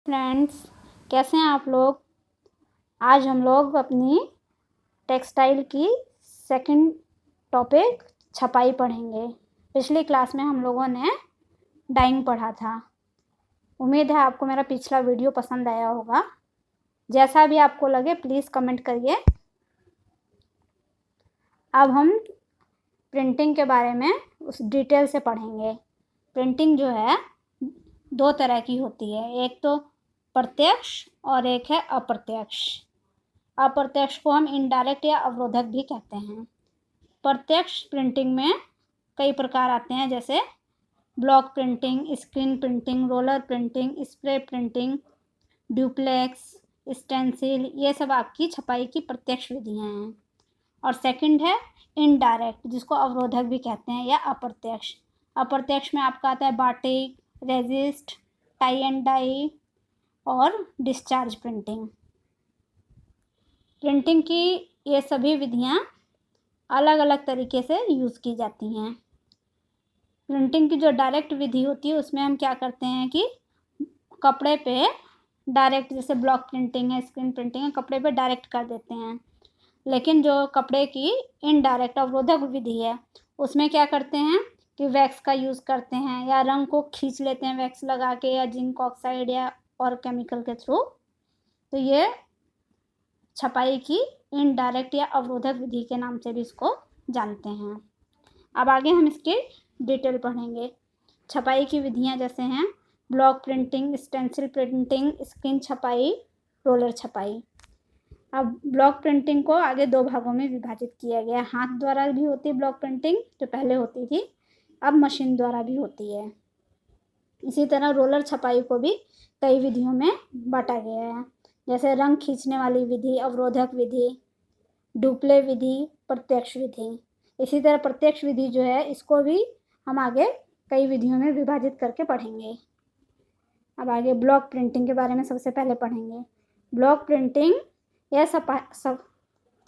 Friends, कैसे हैं आप लोग। आज हम लोग अपनी टेक्सटाइल की सेकंड टॉपिक छपाई पढ़ेंगे। पिछली क्लास में हम लोगों ने डाइंग पढ़ा था। उम्मीद है आपको मेरा पिछला वीडियो पसंद आया होगा। जैसा भी आपको लगे प्लीज़ कमेंट करिए। अब हम प्रिंटिंग के बारे में उस डिटेल से पढ़ेंगे। प्रिंटिंग जो है दो तरह की होती है, एक तो प्रत्यक्ष और एक है अप्रत्यक्ष। अप्रत्यक्ष को हम इनडायरेक्ट या अवरोधक भी कहते हैं। प्रत्यक्ष प्रिंटिंग में कई प्रकार आते हैं, जैसे block printing, screen printing, roller printing, spray printing, duplex, stencil, ये सब आपकी छपाई की प्रत्यक्ष विधियां हैं। और सेकंड है इनडायरेक्ट, जिसको अवरोधक भी कहते हैं, या अप्रत्यक्ष। अप्रत्यक्ष में आपका आता है batik, resist, tie and dye और डिस्चार्ज प्रिंटिंग। प्रिंटिंग की ये सभी विधियां अलग अलग तरीके से यूज़ की जाती हैं। प्रिंटिंग की जो डायरेक्ट विधि होती है उसमें हम क्या करते हैं कि कपड़े पे डायरेक्ट, जैसे ब्लॉक प्रिंटिंग है, स्क्रीन प्रिंटिंग है, कपड़े पे डायरेक्ट कर देते हैं। लेकिन जो कपड़े की इनडायरेक्ट अवरोधक विधि है उसमें क्या करते हैं कि वैक्स का यूज़ करते हैं, या रंग को खींच लेते हैं वैक्स लगा के, या जिंक ऑक्साइड या और केमिकल के थ्रू। तो ये छपाई की इनडायरेक्ट या अवरोधक विधि के नाम से भी इसको जानते हैं। अब आगे हम इसकी डिटेल पढ़ेंगे। छपाई की विधियां जैसे हैं block printing, stencil printing, screen छपाई, रोलर छपाई। अब ब्लॉक प्रिंटिंग को आगे दो भागों में विभाजित किया गया। हाथ द्वारा भी होती है ब्लॉक प्रिंटिंग, जो पहले होती थी, अब मशीन द्वारा भी होती है। इसी तरह रोलर छपाई को भी कई विधियों में बांटा गया है, जैसे रंग खींचने वाली विधि, अवरोधक विधि, डुप्ले विधि, प्रत्यक्ष विधि। इसी तरह प्रत्यक्ष विधि जो है इसको भी हम आगे कई विधियों में विभाजित करके पढ़ेंगे। अब आगे ब्लॉक प्रिंटिंग के बारे में सबसे पहले पढ़ेंगे। ब्लॉक प्रिंटिंग यह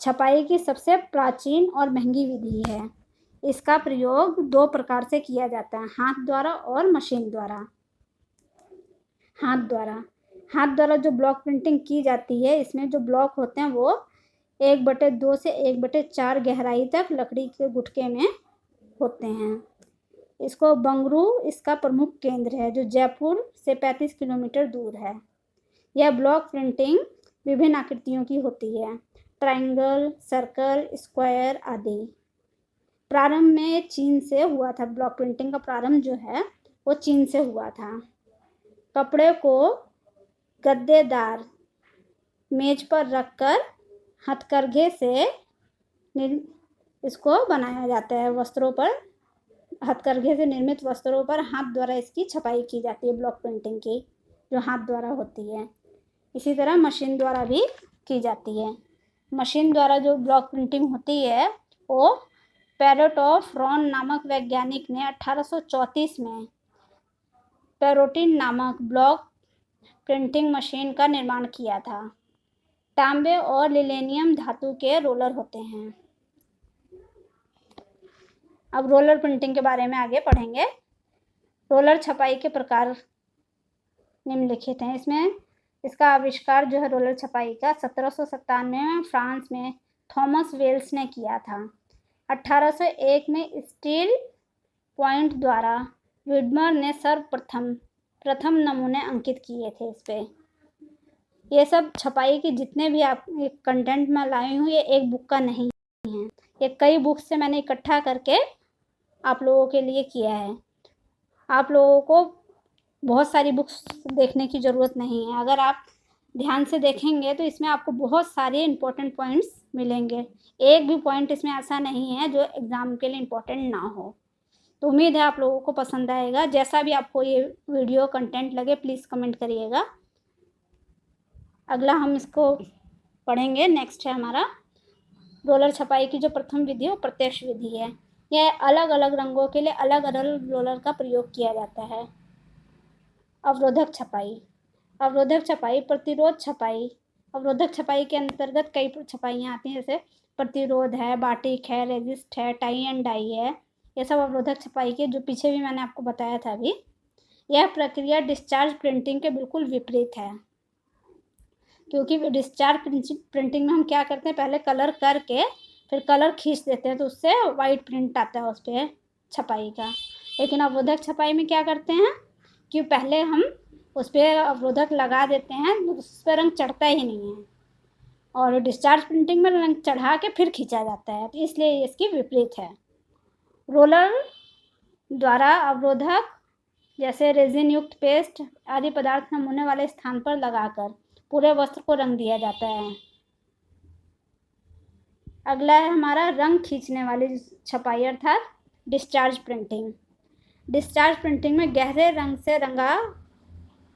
छपाई की सबसे प्राचीन और महंगी विधि है। इसका प्रयोग दो प्रकार से किया जाता है, हाथ द्वारा और मशीन द्वारा। हाथ द्वारा जो ब्लॉक प्रिंटिंग की जाती है, इसमें जो ब्लॉक होते हैं वो 1/2 से 1/4 गहराई तक लकड़ी के गुटके में होते हैं। इसको बंगरू इसका प्रमुख केंद्र है, जो जयपुर से 35 किलोमीटर दूर है। यह ब्लॉक प्रिंटिंग विभिन्न आकृतियों की होती है, ट्रायंगल, सर्कल, स्क्वायर आदि। प्रारंभ में चीन से हुआ था। ब्लॉक प्रिंटिंग का प्रारंभ जो है वो चीन से हुआ था। कपड़े को गद्देदार मेज पर रखकर हथकरघे से इसको बनाया जाता है। वस्त्रों पर, हथकरघे से निर्मित वस्त्रों पर हाथ द्वारा इसकी छपाई की जाती है, ब्लॉक प्रिंटिंग की, जो हाथ द्वारा होती है। इसी तरह मशीन द्वारा भी की जाती है। मशीन द्वारा जो ब्लॉक प्रिंटिंग होती है वो पैरेट ऑफ रॉन नामक वैज्ञानिक ने 1834 में पैरोटिन नामक ब्लॉक प्रिंटिंग मशीन का निर्माण किया था। तांबे और लिलेनियम धातु के रोलर होते हैं। अब रोलर प्रिंटिंग के बारे में आगे पढ़ेंगे। रोलर छपाई के प्रकार निम्नलिखित हैं। इसमें इसका आविष्कार जो है रोलर छपाई का 1797 में फ्रांस में थॉमस वेल्स ने किया था। 1801 में स्टील पॉइंट द्वारा विडमर ने सर्वप्रथम नमूने अंकित किए थे इस पे। ये सब छपाई के जितने भी आप कंटेंट में लाई हूँ, ये एक बुक का नहीं है, ये कई बुक्स से मैंने इकट्ठा करके आप लोगों के लिए किया है। आप लोगों को बहुत सारी बुक्स देखने की ज़रूरत नहीं है। अगर आप ध्यान से देखेंगे तो इसमें आपको बहुत सारे इम्पोर्टेंट पॉइंट्स मिलेंगे। एक भी पॉइंट इसमें ऐसा नहीं है जो एग्ज़ाम के लिए इम्पोर्टेंट ना हो। तो उम्मीद है आप लोगों को पसंद आएगा। जैसा भी आपको ये वीडियो कंटेंट लगे प्लीज़ कमेंट करिएगा। अगला हम इसको पढ़ेंगे। नेक्स्ट है हमारा रोलर छपाई की जो प्रथम विधि है प्रत्यक्ष विधि है। यह अलग अलग रंगों के लिए अलग अलग रोलर का प्रयोग किया जाता है। अवरोधक छपाई। अवरोधक छपाई, प्रतिरोध छपाई। अवरोधक छपाई के अंतर्गत कई छपाइयाँ आती हैं, जैसे प्रतिरोध है, बाटिक है, रेजिस्ट है, टाई एंड डाई है। ये सब अवरोधक छपाई के, जो पीछे भी मैंने आपको बताया था अभी। यह प्रक्रिया डिस्चार्ज प्रिंटिंग के बिल्कुल विपरीत है, क्योंकि डिस्चार्ज प्रिंटिंग में हम क्या करते हैं, पहले कलर करके फिर कलर खींच देते हैं तो उससे वाइट प्रिंट आता है उस पर छपाई का। लेकिन अवरोधक छपाई में क्या करते हैं कि पहले हम उस पर अवरोधक लगा देते हैं, उस पर रंग चढ़ता ही नहीं है, और डिस्चार्ज प्रिंटिंग में रंग चढ़ा के फिर खींचा जाता है, तो इसलिए इसकी विपरीत है। रोलर द्वारा अवरोधक जैसे रेजिन युक्त पेस्ट आदि पदार्थ नमूने वाले स्थान पर लगाकर पूरे वस्त्र को रंग दिया जाता है। अगला है हमारा रंग खींचने वाली छपाई अर्थात डिस्चार्ज प्रिंटिंग। डिस्चार्ज प्रिंटिंग में गहरे रंग से रंगा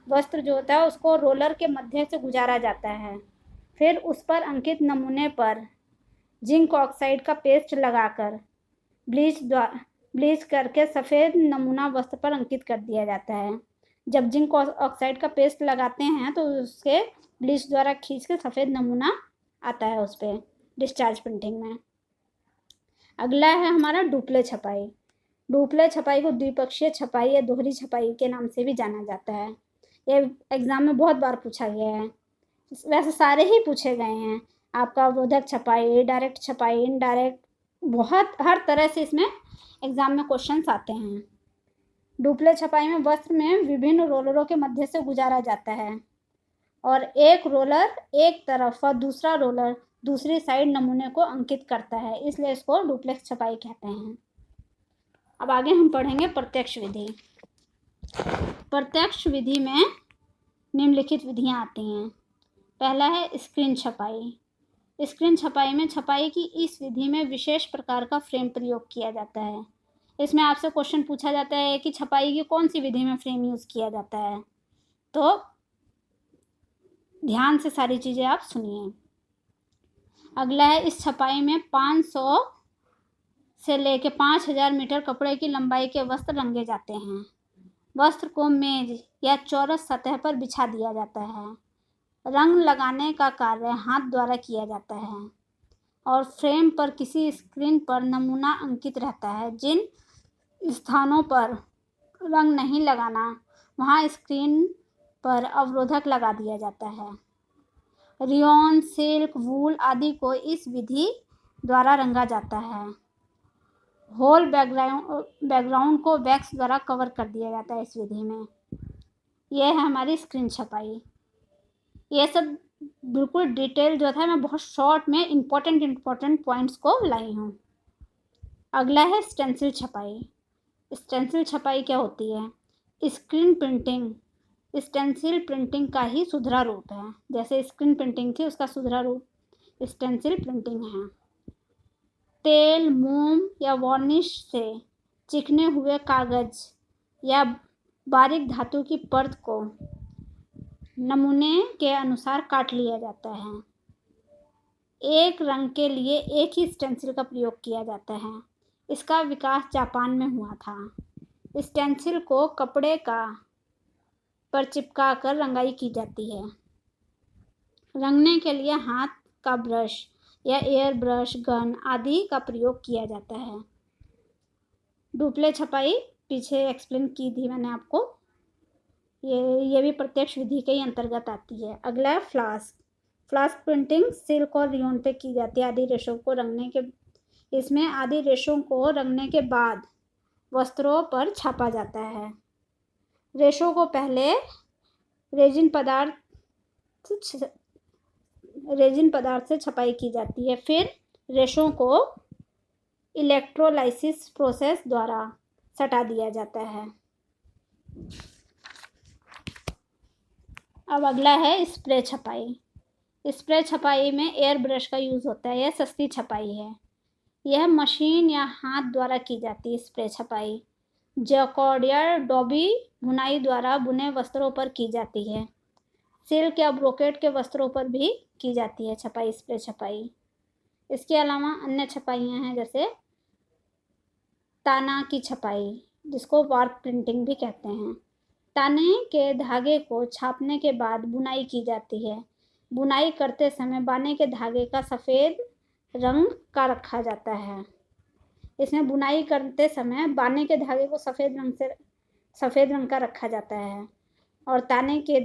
वस्त्र जो होता है उसको रोलर के मध्य से गुजारा जाता है, फिर उस पर अंकित नमूने पर जिंक ऑक्साइड का पेस्ट लगाकर ब्लीच करके सफ़ेद नमूना वस्त्र पर अंकित कर दिया जाता है। जब जिंक ऑक्साइड का पेस्ट लगाते हैं तो उसके ब्लीच द्वारा खींच के सफ़ेद नमूना आता है उस पर डिस्चार्ज प्रिंटिंग में। अगला है हमारा डुप्ले छपाई। डुप्ले छपाई को द्विपक्षीय छपाई या दोहरी छपाई के नाम से भी जाना जाता है। ये एग्ज़ाम में बहुत बार पूछा गया है, वैसे सारे ही पूछे गए हैं। आपका अवरोधक छपाई, डायरेक्ट छपाई, इनडायरेक्ट, बहुत हर तरह से इसमें एग्ज़ाम में क्वेश्चंस आते हैं। डुप्ले छपाई में वस्त्र में विभिन्न रोलरों के मध्य से गुजारा जाता है और एक रोलर एक तरफ और दूसरा रोलर दूसरी साइड नमूने को अंकित करता है, इसलिए इसको डुप्लेक्स छपाई कहते हैं। अब आगे हम पढ़ेंगे प्रत्यक्ष विधि। प्रत्यक्ष विधि में निम्नलिखित विधियां आती हैं। पहला है स्क्रीन छपाई। स्क्रीन छपाई में छपाई की इस विधि में विशेष प्रकार का फ्रेम प्रयोग किया जाता है। इसमें आपसे क्वेश्चन पूछा जाता है कि छपाई की कौन सी विधि में फ्रेम यूज़ किया जाता है, तो ध्यान से सारी चीज़ें आप सुनिए। अगला है इस छपाई में 500 से लेकर 5000 मीटर कपड़े की लंबाई के वस्त्र रंगे जाते हैं। वस्त्र को मेज या चौरस सतह पर बिछा दिया जाता है। रंग लगाने का कार्य हाथ द्वारा किया जाता है और फ्रेम पर किसी स्क्रीन पर नमूना अंकित रहता है। जिन स्थानों पर रंग नहीं लगाना वहाँ स्क्रीन पर अवरोधक लगा दिया जाता है। रियोन, सिल्क, वूल आदि को इस विधि द्वारा रंगा जाता है। होल बैकग्राउंड को वैक्स द्वारा कवर कर दिया जाता है इस विधि में। यह है हमारी स्क्रीन छपाई। ये सब बिल्कुल डिटेल जो था मैं बहुत शॉर्ट में इम्पोर्टेंट पॉइंट्स को लाई हूँ। अगला है स्टेंसिल छपाई। स्टेंसिल छपाई क्या होती है? स्क्रीन प्रिंटिंग स्टेंसिल प्रिंटिंग का ही सुधरा रूप है। जैसे स्क्रीन प्रिंटिंग थी उसका सुधरा रूप स्टेंसिल प्रिंटिंग है। तेल, मोम या वार्निश से चिकने हुए कागज या बारीक धातु की परत को नमूने के अनुसार काट लिया जाता है। एक रंग के लिए एक ही स्टेंसिल का प्रयोग किया जाता है। इसका विकास जापान में हुआ था। स्टेंसिल को कपड़े पर चिपका कर रंगाई की जाती है। रंगने के लिए हाथ का ब्रश या एयर ब्रश, गन आदि का प्रयोग किया जाता है। डुप्ले छपाई पीछे एक्सप्लेन की थी मैंने आपको, ये भी प्रत्यक्ष विधि के ही अंतर्गत आती है। अगला है फ्लास्क प्रिंटिंग सिल्क और रियोन पे की जाती है। इसमें आदि रेशों को रंगने के बाद वस्त्रों पर छापा जाता है। रेशों को पहले रेजिन पदार्थ से छपाई की जाती है, फिर रेशों को इलेक्ट्रोलाइसिस प्रोसेस द्वारा सटा दिया जाता है। अब अगला है स्प्रे छपाई। स्प्रे छपाई में एयर ब्रश का यूज़ होता है। यह सस्ती छपाई है। यह मशीन या हाथ द्वारा की जाती है। स्प्रे छपाई जैकॉर्ड या डॉबी बुनाई द्वारा बुने वस्त्रों पर की जाती है। सिल्क या ब्रोकेट के वस्त्रों पर भी की जाती है छपाई, स्प्रे छपाई। इसके अलावा अन्य छपाइयाँ हैं जैसे ताना की छपाई, जिसको वार्प प्रिंटिंग भी कहते हैं। ताने के धागे को छापने के बाद बुनाई की जाती है। बुनाई करते समय बाने के धागे का सफ़ेद रंग का रखा जाता है। इसमें बुनाई करते समय बाने के धागे को सफ़ेद रंग से सफ़ेद रंग का रखा जाता है और ताने के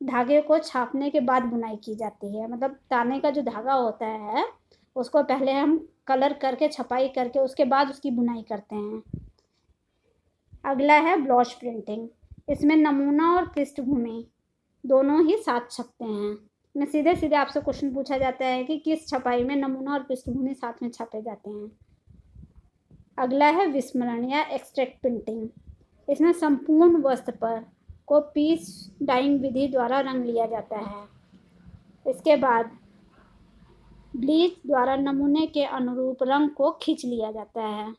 धागे को छापने के बाद बुनाई की जाती है। मतलब ताने का जो धागा होता है उसको पहले हम कलर करके छपाई करके उसके बाद उसकी बुनाई करते हैं। अगला है ब्लॉच प्रिंटिंग। इसमें नमूना और पृष्ठभूमि दोनों ही साथ छपते हैं। में सीधे सीधे आपसे क्वेश्चन पूछा जाता है कि किस छपाई में नमूना और पृष्ठभूमि साथ में छापे जाते हैं। अगला है विस्मरण या एक्सट्रैक्ट प्रिंटिंग। इसमें संपूर्ण वस्त्र पर को पीस डाइंग विधि द्वारा रंग लिया जाता है। इसके बाद ब्लीच द्वारा नमूने के अनुरूप रंग को खींच लिया जाता है।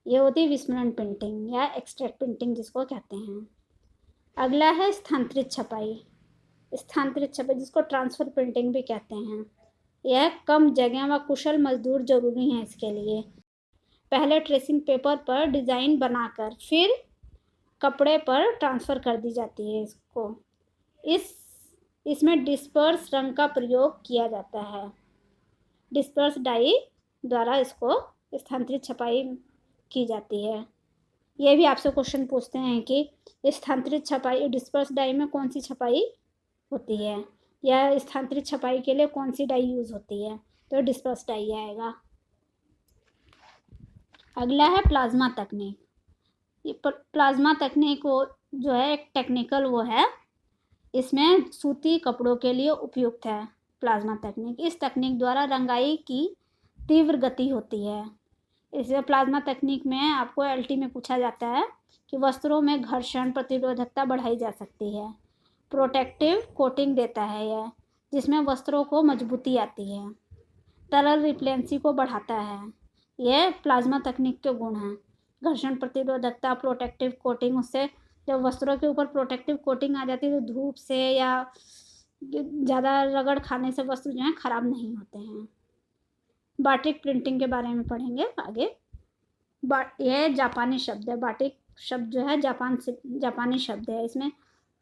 ये होती है विस्मरण प्रिंटिंग या एक्सट्रैक्ट प्रिंटिंग जिसको कहते हैं। अगला है स्थानांतरित छपाई। स्थानांतरित छपाई जिसको ट्रांसफ़र प्रिंटिंग भी कहते हैं। यह कम जगह व कुशल मजदूर जरूरी हैं इसके लिए। पहले ट्रेसिंग पेपर पर डिज़ाइन बनाकर फिर कपड़े पर ट्रांसफ़र कर दी जाती है इसको। इसमें डिस्पर्स रंग का प्रयोग किया जाता है। डिस्पर्स डाई द्वारा इसको स्थानांतरित छपाई की जाती है। ये भी आपसे क्वेश्चन पूछते हैं कि स्थानांतरित छपाई डिस्पर्स डाई में कौन सी छपाई होती है या स्थानांतरित छपाई के लिए कौन सी डाई यूज़ होती है, तो डिस्पर्स डाई आएगा। अगला है प्लाज्मा तकनीक। ये प्लाज्मा तकनीक वो जो है एक टेक्निकल वो है, इसमें सूती कपड़ों के लिए उपयुक्त है प्लाज्मा तकनीक। इस तकनीक द्वारा रंगाई की तीव्र गति होती है। इसमें प्लाज्मा तकनीक में आपको एलटी में पूछा जाता है कि वस्त्रों में घर्षण प्रतिरोधकता बढ़ाई जा सकती है। प्रोटेक्टिव कोटिंग देता है यह, जिसमें वस्त्रों को मजबूती आती है। तरल रिप्लेंसी को बढ़ाता है। यह प्लाज्मा तकनीक के गुण हैं। घर्षण प्रतिरोधकता, प्रोटेक्टिव कोटिंग, उससे जब वस्त्रों के ऊपर प्रोटेक्टिव कोटिंग आ जाती है तो धूप से या ज़्यादा रगड़ खाने से वस्त्र जो हैं ख़राब नहीं होते हैं। बाटिक प्रिंटिंग के बारे में पढ़ेंगे आगे। यह जापानी शब्द है। बाटिक शब्द जो है जापानी शब्द है। इसमें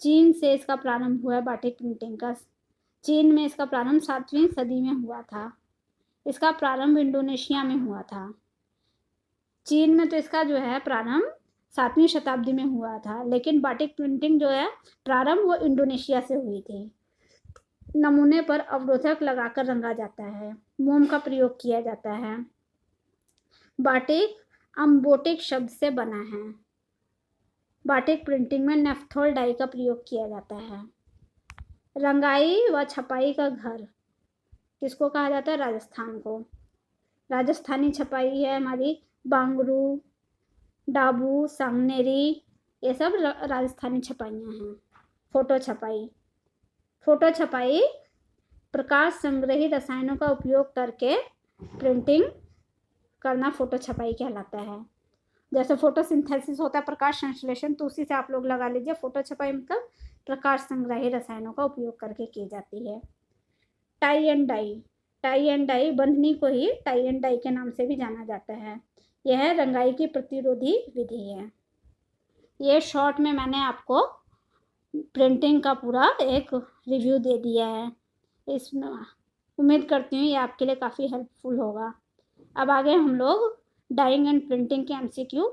चीन से इसका प्रारंभ हुआ है बाटिक प्रिंटिंग का। चीन में इसका प्रारंभ 7वीं सदी में हुआ था। इसका प्रारंभ इंडोनेशिया में हुआ था। चीन में तो इसका जो है प्रारंभ 7वीं शताब्दी में हुआ था, लेकिन बाटिक प्रिंटिंग जो है प्रारंभ वो इंडोनेशिया से हुई थी। नमूने पर अवरोधक लगाकर रंगा जाता है। मोम का प्रयोग किया जाता है। बाटिक अम्बोटिक शब्द से बना है। बाटिक प्रिंटिंग में नेफ्थोल डाई का प्रयोग किया जाता है। रंगाई व छपाई का घर किसको कहा जाता है? राजस्थान को। राजस्थानी छपाई है हमारी बांगरू, डाबू, सांगनेरी, ये सब राजस्थानी छपाइयाँ हैं। फोटो छपाई प्रकाश संग्रही रसायनों का उपयोग करके प्रिंटिंग करना फोटो छपाई कहलाता है। जैसे फोटोसिंथेसिस होता है प्रकाश संश्लेषण, तो उसी से आप लोग लगा लीजिए। फोटो छपाई मतलब प्रकाश संग्रही रसायनों का उपयोग करके की जाती है। टाई एंड डाई बंधनी को ही टाई एंड डाई के नाम से भी जाना जाता है। यह रंगाई की प्रतिरोधी विधि है। ये शॉर्ट में मैंने आपको प्रिंटिंग का पूरा एक रिव्यू दे दिया है। इसमें उम्मीद करती हूँ ये आपके लिए काफ़ी हेल्पफुल होगा। अब आगे हम लोग डाइंग एंड प्रिंटिंग के MCQ